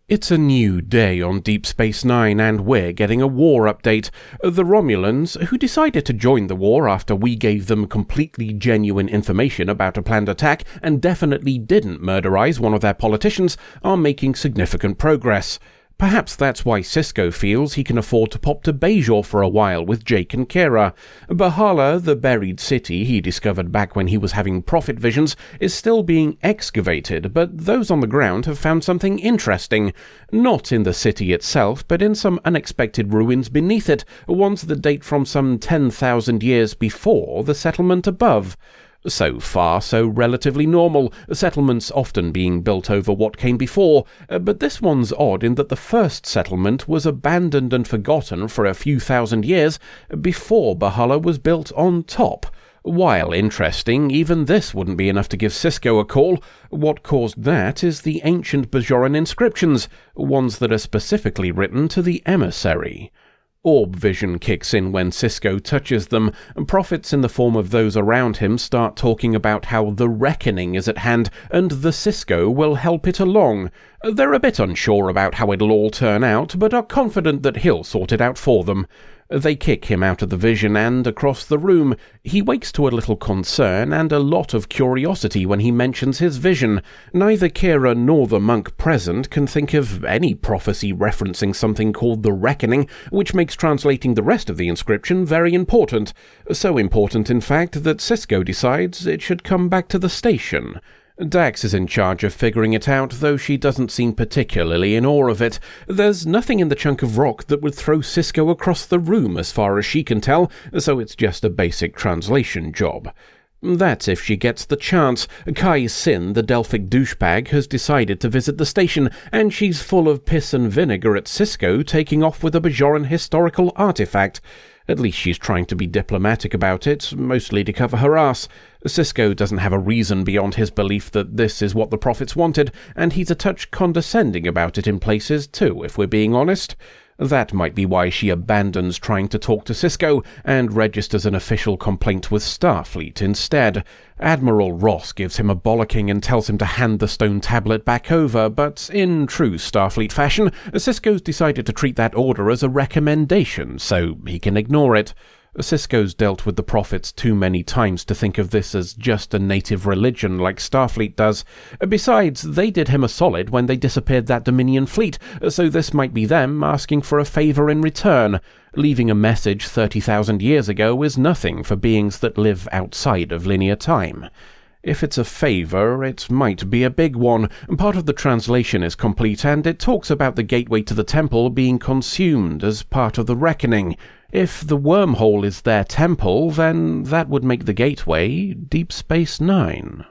It's a new day on Deep Space Nine, and we're getting a war update. The Romulans, who decided to join the war after we gave them completely genuine information about a planned attack and definitely didn't murderize one of their politicians, are making significant progress. Perhaps that's why Sisko feels he can afford to pop to Bajor for a while with Jake and Kira. Bahala, the buried city he discovered back when he was having prophet visions, is still being excavated, but those on the ground have found something interesting. Not in the city itself, but in some unexpected ruins beneath it, ones that date from some 10,000 years before the settlement above. So far, so relatively normal, settlements often being built over what came before, but this one's odd in that the first settlement was abandoned and forgotten for a few thousand years before Bahala was built on top. While interesting, even this wouldn't be enough to give Sisko a call. What caused that is the ancient Bajoran inscriptions, ones that are specifically written to the emissary. Orb vision kicks in when Sisko touches them, and prophets in the form of those around him start talking about how the reckoning is at hand and the Sisko will help it along. They're a bit unsure about how it'll all turn out, but are confident that he'll sort it out for them. They kick him out of the vision and across the room. He wakes to a little concern and a lot of curiosity when he mentions his vision. Neither Kira nor the monk present can think of any prophecy referencing something called the Reckoning, which makes translating the rest of the inscription very important. So important, in fact, that Sisko decides it should come back to the station. Dax is in charge of figuring it out, though she doesn't seem particularly in awe of it. There's nothing in the chunk of rock that would throw Sisko across the room as far as she can tell, so it's just a basic translation job. That's if she gets the chance. Kai Sin, the Delphic douchebag, has decided to visit the station, and she's full of piss and vinegar at Sisko taking off with a Bajoran historical artifact. At least she's trying to be diplomatic about it, mostly to cover her ass. Sisko doesn't have a reason beyond his belief that this is what the prophets wanted, and he's a touch condescending about it in places too, if we're being honest. That might be why she abandons trying to talk to Sisko and registers an official complaint with Starfleet instead. Admiral Ross gives him a bollocking and tells him to hand the stone tablet back over, but in true Starfleet fashion, Sisko's decided to treat that order as a recommendation, so he can ignore it. Sisko's dealt with the prophets too many times to think of this as just a native religion like Starfleet does. Besides, they did him a solid when they disappeared that Dominion fleet, so this might be them asking for a favour in return. Leaving a message 30,000 years ago is nothing for beings that live outside of linear time. If it's a favour, it might be a big one. Part of the translation is complete, and it talks about the gateway to the temple being consumed as part of the reckoning. If the wormhole is their temple, then that would make the gateway Deep Space Nine.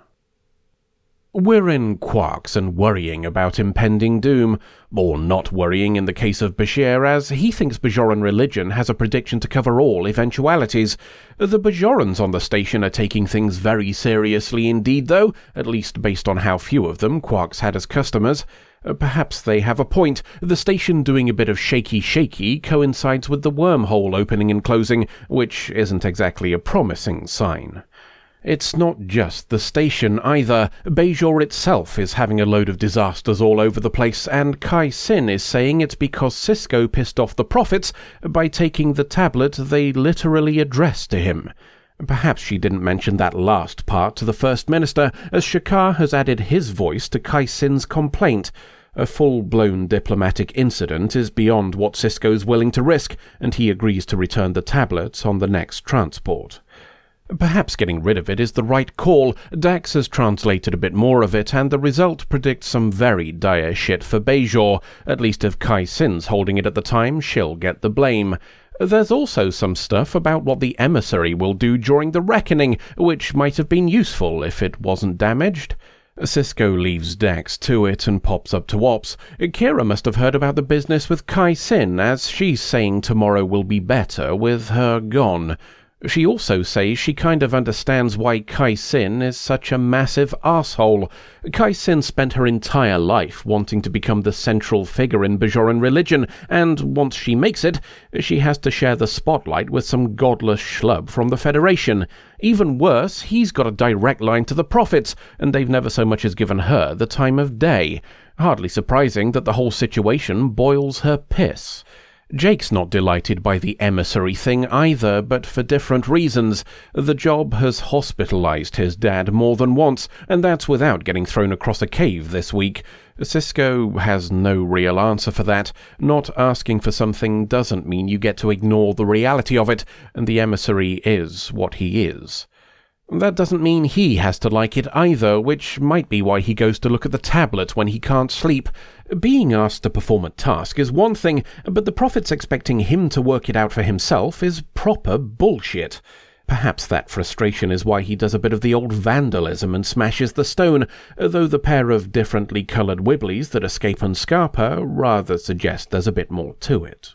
We're in quarks and worrying about impending doom, or not worrying in the case of Bashir, as he thinks Bajoran religion has a prediction to cover all eventualities. The Bajorans on the station are taking things very seriously indeed, though, at least based on how few of them Quarks had as customers. Perhaps they have a point. The station doing a bit of shaky coincides with the wormhole opening and closing, which isn't exactly a promising sign. It's not just the station either. Bajor itself is having a load of disasters all over the place, and Kai Sin is saying it's because Sisko pissed off the prophets by taking the tablet they literally addressed to him. Perhaps she didn't mention that last part to the First Minister, as Shakar has added his voice to Kai Sin's complaint. A full-blown diplomatic incident is beyond what Sisko's willing to risk, and he agrees to return the tablet on the next transport. Perhaps getting rid of it is the right call. Dax has translated a bit more of it, and the result predicts some very dire shit for Bajor. At least if Kai Sin's holding it at the time, she'll get the blame. There's also some stuff about what the emissary will do during the reckoning, which might have been useful if it wasn't damaged. Sisko leaves Dax to it and pops up to Ops. Kira must have heard about the business with Kai Sin, as she's saying tomorrow will be better with her gone. She also says she kind of understands why Kai Sin is such a massive asshole. Kai Sin spent her entire life wanting to become the central figure in Bajoran religion, and once she makes it, she has to share the spotlight with some godless schlub from the Federation. Even worse, he's got a direct line to the prophets, and they've never so much as given her the time of day. Hardly surprising that the whole situation boils her piss. Jake's not delighted by the emissary thing either, but for different reasons. The job has hospitalized his dad more than once, and that's without getting thrown across a cave this week. Sisko has no real answer for that. Not asking for something doesn't mean you get to ignore the reality of it, and the emissary is what he is. That doesn't mean he has to like it either, which might be why he goes to look at the tablet when he can't sleep. Being asked to perform a task is one thing, but the Prophet's expecting him to work it out for himself is proper bullshit. Perhaps that frustration is why he does a bit of the old vandalism and smashes the stone, though the pair of differently coloured wibblies that escape on Scarpa rather suggest there's a bit more to it.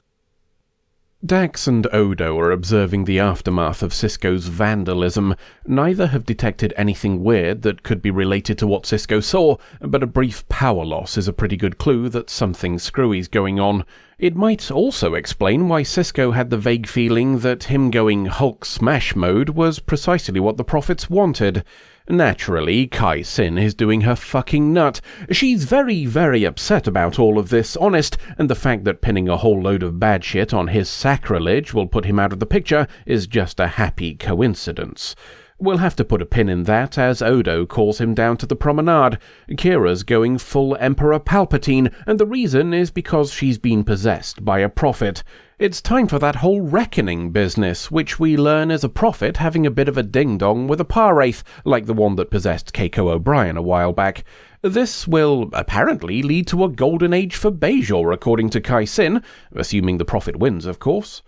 Dax and Odo are observing the aftermath of Sisko's vandalism. Neither have detected anything weird that could be related to what Sisko saw, but a brief power loss is a pretty good clue that something screwy's going on. It might also explain why Sisko had the vague feeling that him going Hulk smash mode was precisely what the Prophets wanted. Naturally, Kai Sin is doing her fucking nut. She's very, very upset about all of this, honest, and the fact that pinning a whole load of bad shit on his sacrilege will put him out of the picture is just a happy coincidence. We'll have to put a pin in that as Odo calls him down to the promenade. Kira's going full Emperor Palpatine, and the reason is because she's been possessed by a prophet. It's time for that whole reckoning business, which we learn is a prophet having a bit of a ding-dong with a Par-Wraith, like the one that possessed Keiko O'Brien a while back. This will apparently lead to a golden age for Bajor, according to Kai Sin, assuming the prophet wins, of course.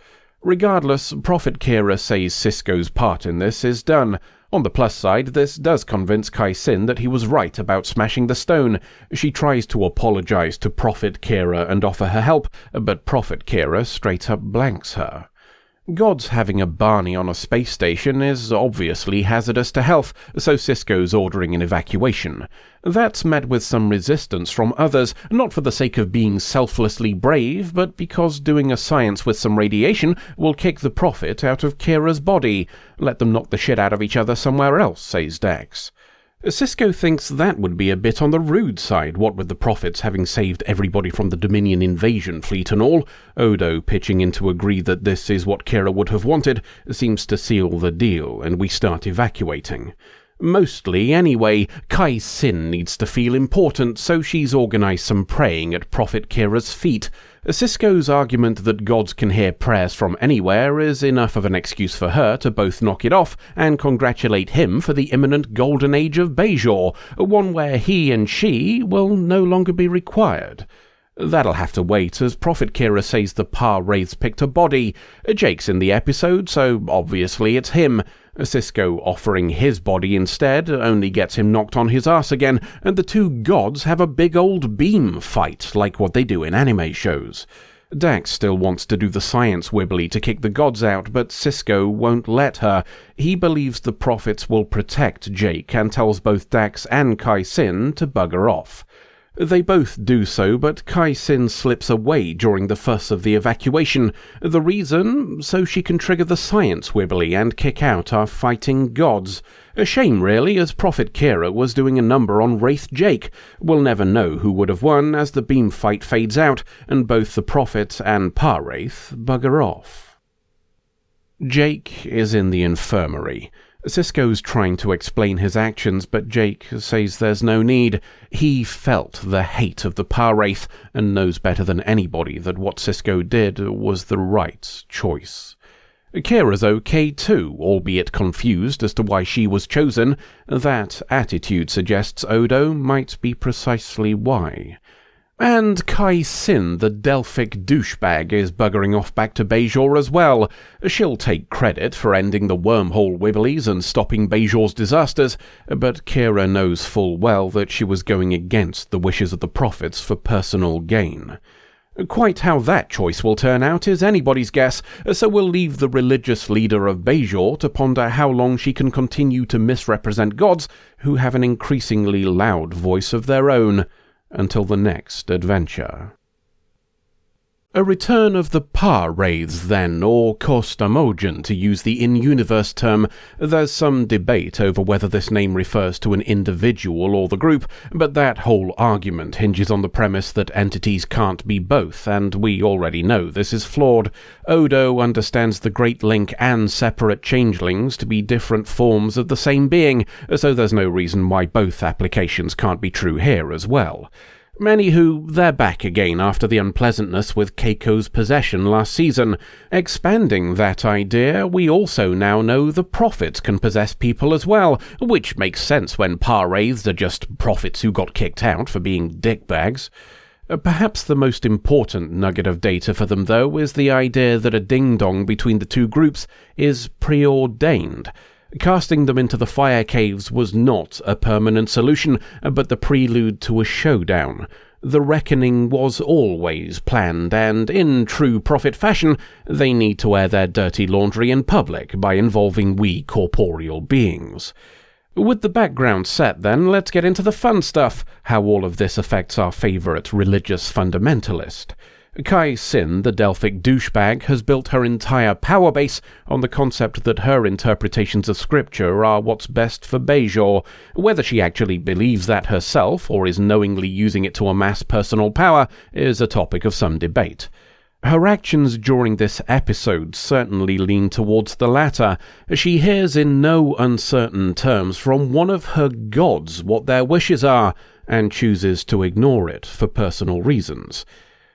Regardless, Prophet Kira says Sisko's part in this is done. On the plus side, this does convince Kai Sin that he was right about smashing the stone. She tries to apologize to Prophet Kira and offer her help, but Prophet Kira straight up blanks her. Gods having a Barney on a space station is obviously hazardous to health, so Sisko's ordering an evacuation. That's met with some resistance from others, not for the sake of being selflessly brave, but because doing a science with some radiation will kick the Prophet out of Kira's body. Let them knock the shit out of each other somewhere else, says Dax. Sisko thinks that would be a bit on the rude side, what with the Prophets having saved everybody from the Dominion invasion fleet and all. Odo pitching in to agree that this is what Kira would have wanted seems to seal the deal, and we start evacuating. Mostly, anyway. Kai Sin needs to feel important, so she's organised some praying at Prophet Kira's feet. Sisko's argument that gods can hear prayers from anywhere is enough of an excuse for her to both knock it off and congratulate him for the imminent golden age of Bajor, one where he and she will no longer be required. That'll have to wait, as Prophet Kira says the Par-Wraiths picked a body. Jake's in the episode, so obviously it's him. Sisko offering his body instead only gets him knocked on his ass again, and the two gods have a big old beam fight, like what they do in anime shows. Dax still wants to do the science wibbly to kick the gods out, but Sisko won't let her. He believes the Prophets will protect Jake and tells both Dax and Kai Sin to bugger off. They both do so, but Kai Sin slips away during the fuss of the evacuation. The reason? So she can trigger the science wibbly and kick out our fighting gods. A shame, really, as Prophet Kira was doing a number on Wraith Jake. We'll never know who would have won as the beam fight fades out, and both the Prophet and Par-Wraith bugger off. Jake is in the infirmary. Sisko's trying to explain his actions, but Jake says there's no need. He felt the hate of the Par-Wraith and knows better than anybody that what Sisko did was the right choice. Kira's okay too, albeit confused as to why she was chosen. That attitude suggests Odo might be precisely why. And Kai Sin, the Delphic douchebag, is buggering off back to Bajor as well. She'll take credit for ending the wormhole wibblies and stopping Bajor's disasters, but Kira knows full well that she was going against the wishes of the Prophets for personal gain. Quite how that choice will turn out is anybody's guess, so we'll leave the religious leader of Bajor to ponder how long she can continue to misrepresent gods who have an increasingly loud voice of their own. Until the next adventure. A return of the Par-Wraiths, then, or Korstamogen, to use the in-universe term. There's some debate over whether this name refers to an individual or the group, but that whole argument hinges on the premise that entities can't be both, and we already know this is flawed. Odo understands the Great Link and separate changelings to be different forms of the same being, so there's no reason why both applications can't be true here as well. Anywho, they're back again after the unpleasantness with Keiko's possession last season. Expanding that idea, we also now know the prophets can possess people as well, which makes sense when Par-Wraiths are just prophets who got kicked out for being dickbags. Perhaps the most important nugget of data for them, though, is the idea that a ding-dong between the two groups is preordained. Casting them into the fire caves was not a permanent solution, but the prelude to a showdown. The reckoning was always planned, and in true prophet fashion, they need to air their dirty laundry in public by involving we corporeal beings. With the background set, then, let's get into the fun stuff, how all of this affects our favourite religious fundamentalist. Kai Sin, the Delphic douchebag, has built her entire power base on the concept that her interpretations of scripture are what's best for Bajor. Whether she actually believes that herself, or is knowingly using it to amass personal power, is a topic of some debate. Her actions during this episode certainly lean towards the latter. She hears in no uncertain terms from one of her gods what their wishes are, and chooses to ignore it for personal reasons.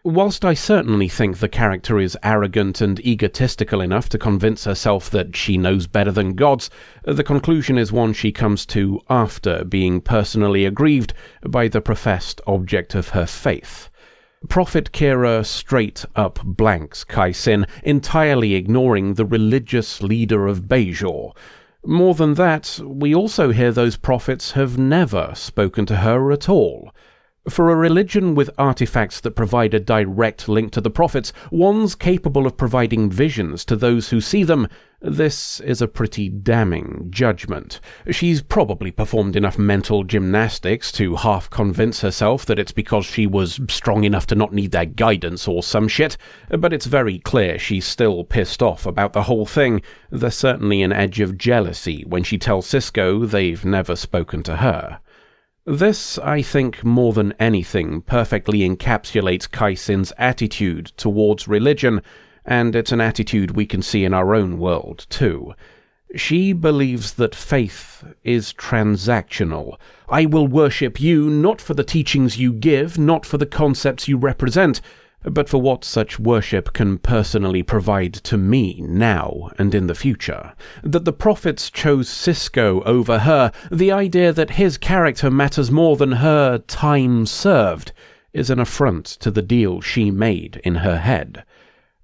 Whilst I certainly think the character is arrogant and egotistical enough to convince herself that she knows better than gods, the conclusion is one she comes to after being personally aggrieved by the professed object of her faith. Prophet Kira straight up blanks Kai Sin, entirely ignoring the religious leader of Bajor. More than that, we also hear those prophets have never spoken to her at all. For a religion with artifacts that provide a direct link to the prophets, ones capable of providing visions to those who see them, this is a pretty damning judgment. She's probably performed enough mental gymnastics to half convince herself that it's because she was strong enough to not need their guidance or some shit, but it's very clear she's still pissed off about the whole thing. There's certainly an edge of jealousy when she tells Cisco they've never spoken to her. This, I think, more than anything, perfectly encapsulates Kai Sin's attitude towards religion, and it's an attitude we can see in our own world, too. She believes that faith is transactional. I will worship you not for the teachings you give, not for the concepts you represent, but for what such worship can personally provide to me now and in the future. That the prophets chose Cisco over her, the idea that his character matters more than her time served, is an affront to the deal she made in her head.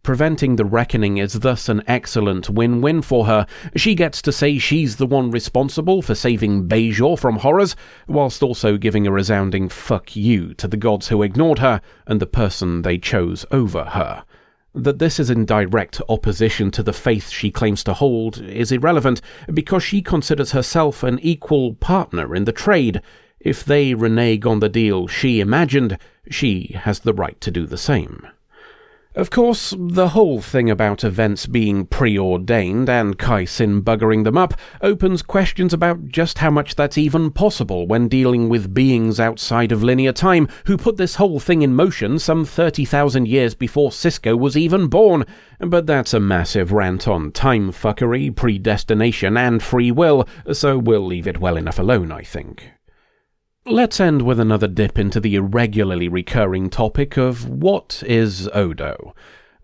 Preventing the reckoning is thus an excellent win-win for her. She gets to say she's the one responsible for saving Bajor from horrors, whilst also giving a resounding fuck you to the gods who ignored her and the person they chose over her. That this is in direct opposition to the faith she claims to hold is irrelevant, because she considers herself an equal partner in the trade. If they renege on the deal she imagined, she has the right to do the same. Of course, the whole thing about events being preordained and Kai Sin buggering them up opens questions about just how much that's even possible when dealing with beings outside of linear time who put this whole thing in motion some 30,000 years before Cisco was even born. But that's a massive rant on time fuckery, predestination, and free will, so we'll leave it well enough alone, I think. Let's end with another dip into the irregularly recurring topic of what is Odo.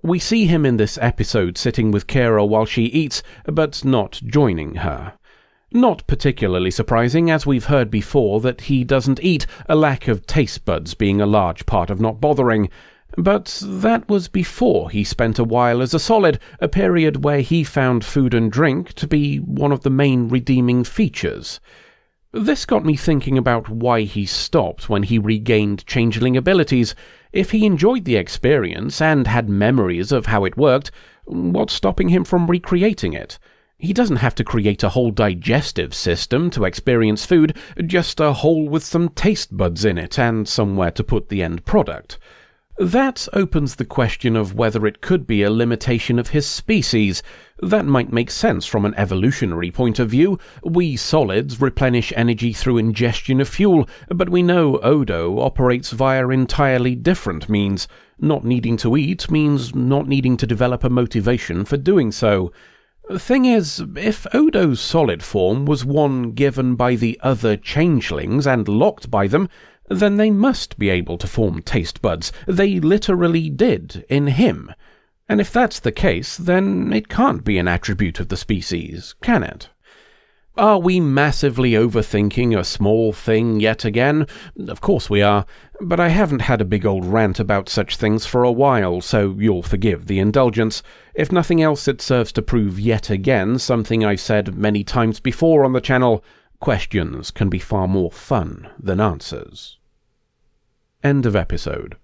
We see him in this episode sitting with Kira while she eats, but not joining her. Not particularly surprising, as we've heard before that he doesn't eat, a lack of taste buds being a large part of not bothering. But that was before he spent a while as a solid, a period where he found food and drink to be one of the main redeeming features. This got me thinking about why he stopped when he regained changeling abilities. If he enjoyed the experience and had memories of how it worked, what's stopping him from recreating it? He doesn't have to create a whole digestive system to experience food, just a hole with some taste buds in it and somewhere to put the end product. That opens the question of whether it could be a limitation of his species. That might make sense from an evolutionary point of view. We solids replenish energy through ingestion of fuel, but we know Odo operates via entirely different means. Not needing to eat means not needing to develop a motivation for doing so. Thing is, if Odo's solid form was one given by the other changelings and locked by them, then they must be able to form taste buds. They literally did in him. And if that's the case, then it can't be an attribute of the species, can it? Are we massively overthinking a small thing yet again? Of course we are, but I haven't had a big old rant about such things for a while, so you'll forgive the indulgence. If nothing else, it serves to prove yet again something I've said many times before on the channel: questions can be far more fun than answers. End of episode.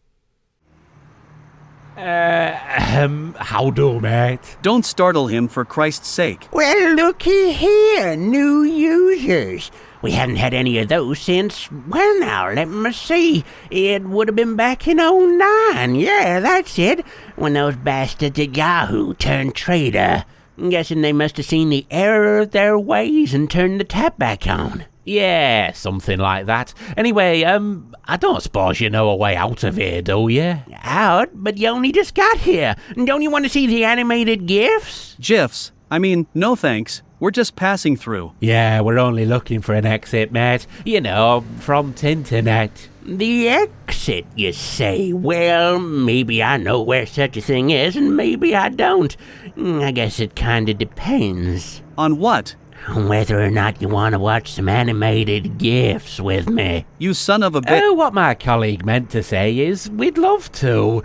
How do, mate? Don't startle him, for Christ's sake. Well, looky here, new users. We haven't had any of those since, well now, let me see. It would have been back in '09. Yeah, that's it. When those bastards at Yahoo turned traitor. I'm guessing they must have seen the error of their ways and turned the tap back on. Yeah, something like that. Anyway, I don't suppose you know a way out of here, do you? Out? But you only just got here. Don't you want to see the animated GIFs? GIFs? I mean, no thanks. We're just passing through. Yeah, we're only looking for an exit, mate. You know, from Tinternet. The exit, you say? Well, maybe I know where such a thing is, and maybe I don't. I guess it kinda depends. On what? Whether or not you want to watch some animated GIFs with me. You son of a bitch. What my colleague meant to say is, we'd love to.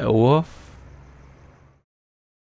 Woof.